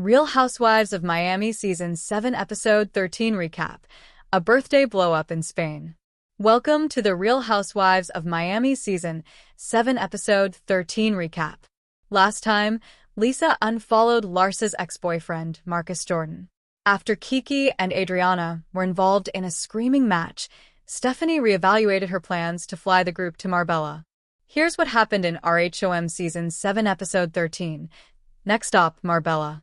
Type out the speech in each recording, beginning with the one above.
Real Housewives of Miami Season 7 Episode 13 Recap. A birthday blow-up in Spain. Welcome to the Real Housewives of Miami Season 7 Episode 13 Recap. Last time, Lisa unfollowed Larsa's ex-boyfriend, Marcus Jordan. After Kiki and Adriana were involved in a screaming match, Stephanie reevaluated her plans to fly the group to Marbella. Here's what happened in RHOM Season 7 Episode 13. Next up, Marbella.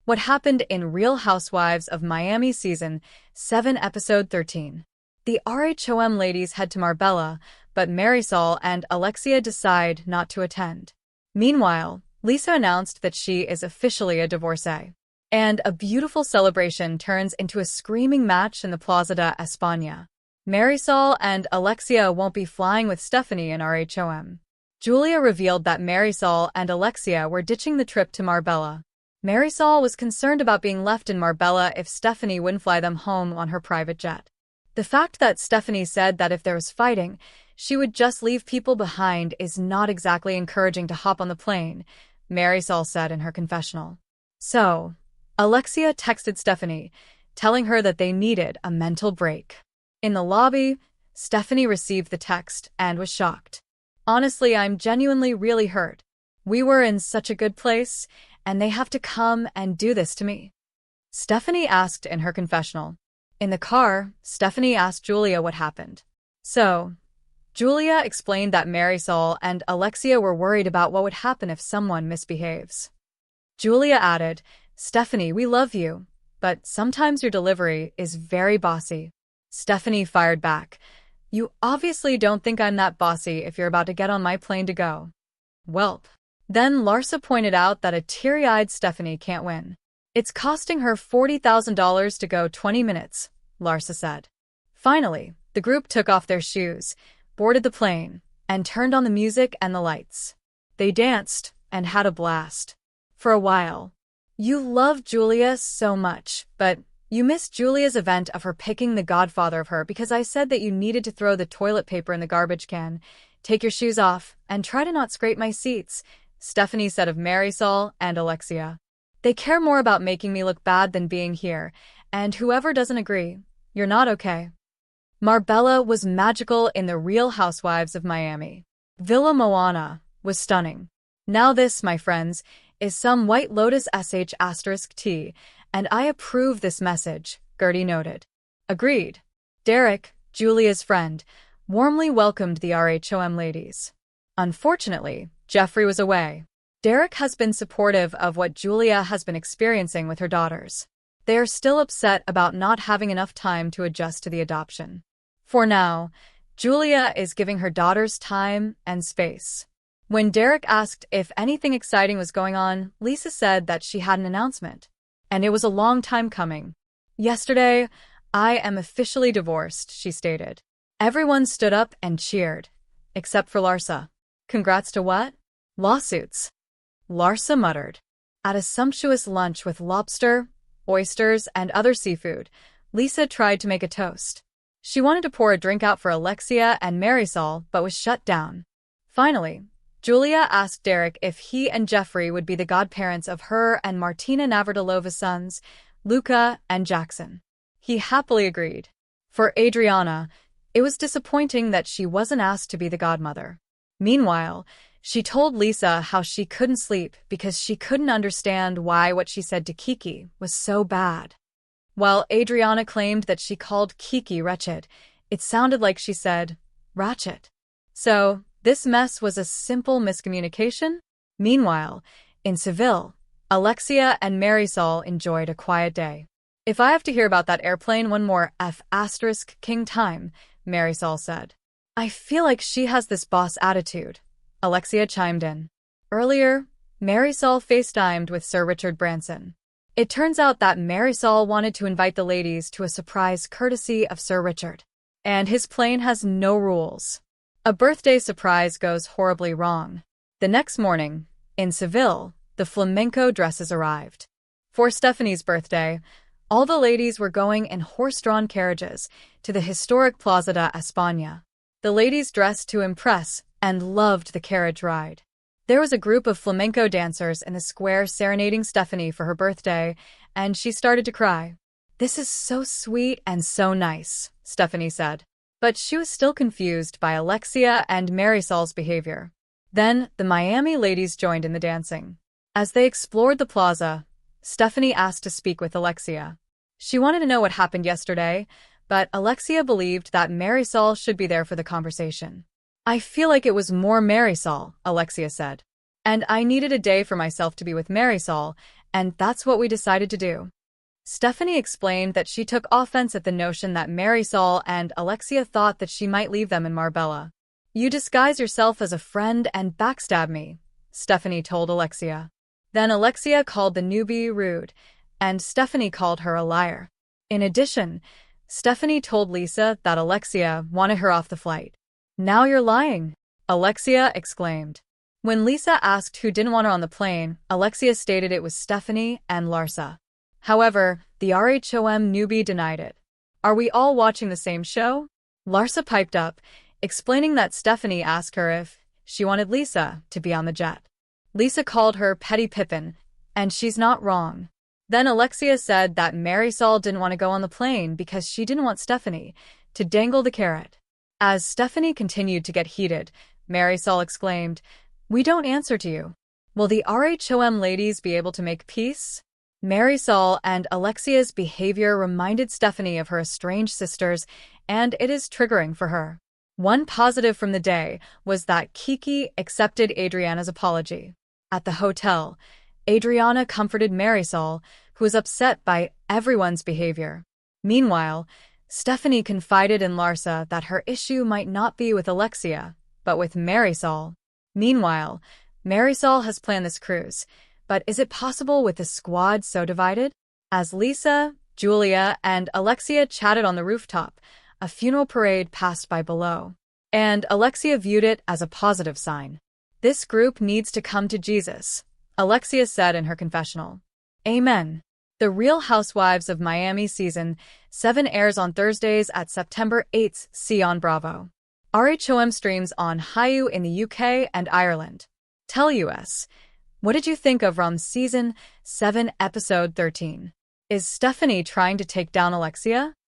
What happened in Real Housewives of Miami Season 7 Episode 13. The RHOM ladies head to Marbella, but Marisol and Alexia decide not to attend. Meanwhile, Lisa announced that she is officially a divorcee. And a beautiful celebration turns into a screaming match in the Plaza de España. Marisol and Alexia won't be flying with Stephanie in RHOM. Julia revealed that Marisol and Alexia were ditching the trip to Marbella. Marisol was concerned about being left in Marbella if Stephanie wouldn't fly them home on her private jet. The fact that Stephanie said that if there was fighting, she would just leave people behind is not exactly encouraging to hop on the plane, Marisol said in her confessional. So, Alexia texted Stephanie, telling her that they needed a mental break. In the lobby, Stephanie received the text and was shocked. Honestly, I'm genuinely really hurt. We were in such a good place, and they have to come and do this to me. Stephanie asked in her confessional. In the car, Stephanie asked Julia what happened. So, Julia explained that Marisol and Alexia were worried about what would happen if someone misbehaves. Julia added, Stephanie, we love you, but sometimes your delivery is very bossy. Stephanie fired back. You obviously don't think I'm that bossy if you're about to get on my plane to go. Welp. Then Larsa pointed out that a teary-eyed Stephanie can't win. It's costing her $40,000 to go 20 minutes, Larsa said. Finally, the group took off their shoes, boarded the plane, and turned on the music and the lights. They danced and had a blast. For a while. You loved Julia so much, but you missed Julia's event of her picking the godfather of her because I said that you needed to throw the toilet paper in the garbage can, take your shoes off, and try to not scrape my seats, Stephanie said of Marisol and Alexia. They care more about making me look bad than being here, and whoever doesn't agree, you're not okay. Marbella was magical in the Real Housewives of Miami. Villa Moana was stunning. Now this, my friends, is some White Lotus *T, and I approve this message, Gertie noted. Agreed. Derek, Julia's friend, warmly welcomed the RHOM ladies. Unfortunately, Jeffrey was away. Derek has been supportive of what Julia has been experiencing with her daughters. They are still upset about not having enough time to adjust to the adoption. For now, Julia is giving her daughters time and space. When Derek asked if anything exciting was going on, Lisa said that she had an announcement. And it was a long time coming. Yesterday, I am officially divorced, she stated. Everyone stood up and cheered. Except for Larsa. Congrats to what? Lawsuits. Larsa muttered. At a sumptuous lunch with lobster, oysters, and other seafood, Lisa tried to make a toast. She wanted to pour a drink out for Alexia and Marisol, but was shut down. Finally, Julia asked Derek if he and Jeffrey would be the godparents of her and Martina Navratilova's sons, Luca and Jackson. He happily agreed. For Adriana, it was disappointing that she wasn't asked to be the godmother. Meanwhile, she told Lisa how she couldn't sleep because she couldn't understand why what she said to Kiki was so bad. While Adriana claimed that she called Kiki wretched, it sounded like she said, ratchet. So, this mess was a simple miscommunication? Meanwhile, in Seville, Alexia and Marisol enjoyed a quiet day. If I have to hear about that airplane one more *king time, Marisol said. I feel like she has this boss attitude, Alexia chimed in. Earlier, Marisol FaceTimed with Sir Richard Branson. It turns out that Marisol wanted to invite the ladies to a surprise courtesy of Sir Richard. And his plane has no rules. A birthday surprise goes horribly wrong. The next morning, in Seville, the flamenco dresses arrived. For Stephanie's birthday, all the ladies were going in horse-drawn carriages to the historic Plaza de España. The ladies dressed to impress and loved the carriage ride. There was a group of flamenco dancers in the square serenading Stephanie for her birthday, and she started to cry. "This is so sweet and so nice," Stephanie said. But she was still confused by Alexia and Marisol's behavior. Then, the Miami ladies joined in the dancing. As they explored the plaza, Stephanie asked to speak with Alexia. She wanted to know what happened yesterday, but Alexia believed that Marisol should be there for the conversation. "I feel like it was more Marisol," Alexia said. "And I needed a day for myself to be with Marisol, and that's what we decided to do." Stephanie explained that she took offense at the notion that Marisol and Alexia thought that she might leave them in Marbella. "You disguise yourself as a friend and backstab me," Stephanie told Alexia. Then Alexia called the newbie rude, and Stephanie called her a liar. In addition, Stephanie told Lisa that Alexia wanted her off the flight. "Now you're lying," Alexia exclaimed. When Lisa asked who didn't want her on the plane, Alexia stated it was Stephanie and Larsa. However, the RHOM newbie denied it. "Are we all watching the same show?" Larsa piped up, explaining that Stephanie asked her if she wanted Lisa to be on the jet. Lisa called her Petty Pippin, and she's not wrong. Then Alexia said that Marisol didn't want to go on the plane because she didn't want Stephanie to dangle the carrot. As Stephanie continued to get heated, Marisol exclaimed, "We don't answer to you. Will the RHOM ladies be able to make peace?" Marisol and Alexia's behavior reminded Stephanie of her estranged sisters, and it is triggering for her. One positive from the day was that Kiki accepted Adriana's apology. At the hotel, Adriana comforted Marisol, who was upset by everyone's behavior. Meanwhile, Stephanie confided in Larsa that her issue might not be with Alexia, but with Marisol. Meanwhile, Marisol has planned this cruise, but is it possible with the squad so divided? As Lisa, Julia, and Alexia chatted on the rooftop, a funeral parade passed by below, and Alexia viewed it as a positive sign. "This group needs to come to Jesus," Alexia said in her confessional. Amen. The Real Housewives of Miami Season 7 airs on Thursdays at September 8th. See on Bravo. RHOM streams on Hulu in the UK and Ireland. Tell us, what did you think of Season 7 Episode 13? Is Stephanie trying to take down Alexia?